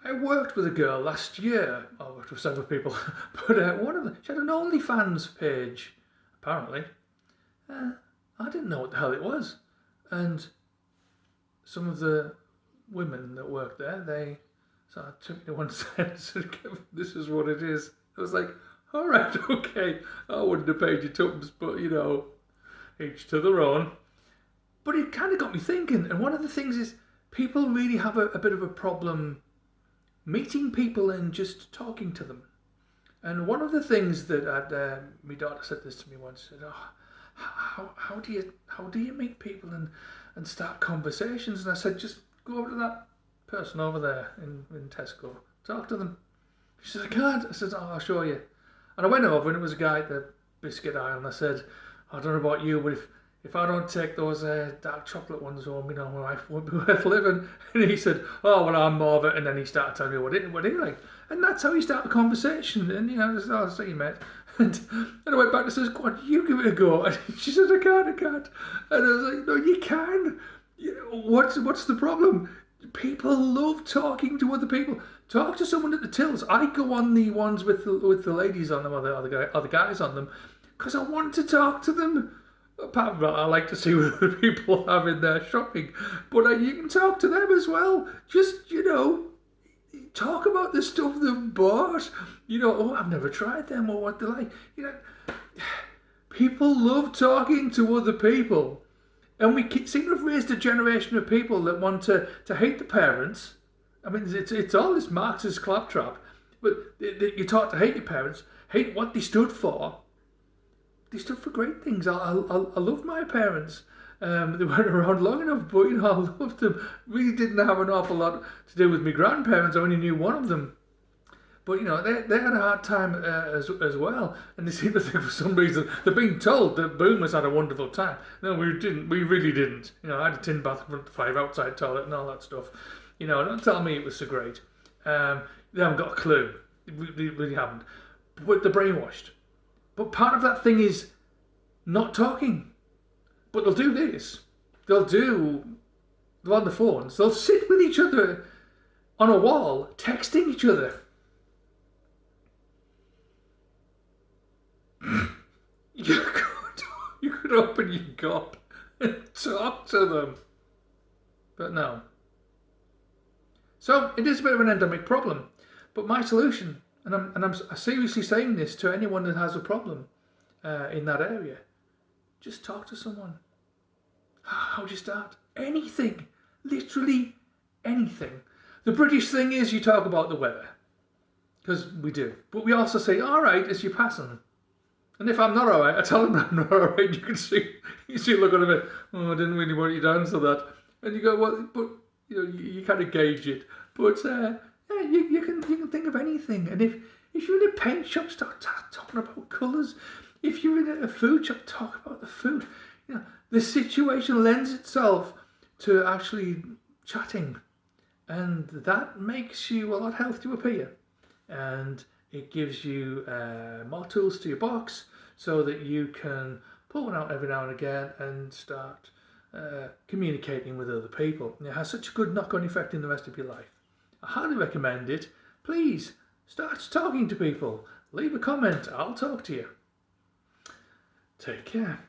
I worked with a girl last year. I worked with several people, but one of them, she had an OnlyFans page, apparently. Uh, I didn't know what the hell it was. And some of the women that worked there, they sort of took me to one side and said, "This is what it is." I was like, all right, okay. I wouldn't have paid you tums, but each to their own. But it kind of got me thinking. And one of the things is people really have a bit of a problem meeting people and just talking to them. And one of the things that my daughter said this to me once, said, "Oh, how do you meet people and start conversations?" And I said, "Just go over to that person over there in Tesco, talk to them." She said, "I can't." I said, "Oh, I'll show you." And I went over and it was a guy at the biscuit aisle, and I said, "I don't know about you, but if I don't take those dark chocolate ones home, my life won't be worth living." And he said, "Oh, well, I'm more of it." And then he started telling me what he liked. And that's how you start a conversation. And, I said, "Oh, see you, mate." And I went back and says, "Go on, you give it a go." And she said, I can't. And I was like, "No, you can. What's the problem? People love talking to other people. Talk to someone at the tills. I go on the ones with the ladies on them or the guys on them because I want to talk to them. Apart from that, I like to see what other people have in their shopping. But you can talk to them as well. Just, talk about the stuff they've bought. "Oh, I've never tried them," or what they like. People love talking to other people. And we seem to have raised a generation of people that want to hate the parents. I mean, it's all this Marxist claptrap. But you taught to hate your parents, hate what they stood for. They stood for great things. I loved my parents. They weren't around long enough, but I loved them. Really didn't have an awful lot to do with my grandparents. I only knew one of them. But they had a hard time as well, and they seem to think for some reason they're being told that boomers had a wonderful time. No, we didn't. We really didn't. I had a tin bathroom, 5 outside toilet, and all that stuff. Don't tell me it was so great. They haven't got a clue. They really haven't. But they're brainwashed. But part of that thing is not talking. But they'll do this. They're on the phones. They'll sit with each other on a wall, texting each other. You could open your gob and talk to them. But no. So it is a bit of an endemic problem. But my solution, and I'm seriously saying this to anyone that has a problem in that area, just talk to someone. How do you start? Anything. Literally anything. The British thing is you talk about the weather. Because we do. But we also say, all right, as you're passing. And if I'm not all right, I tell them I'm not all right. You see look at it, "Oh, I didn't really want you to answer that." And you go, well, but you kind of gauge it. But you can think of anything. And if you're in a paint shop, start talking about colours. If you're in a food shop, talk about the food. The situation lends itself to actually chatting, and that makes you a lot healthier appear. And it gives you more tools to your box so that you can pull one out every now and again and start communicating with other people. And it has such a good knock-on effect in the rest of your life. I highly recommend it. Please start talking to people. Leave a comment. I'll talk to you. Take care.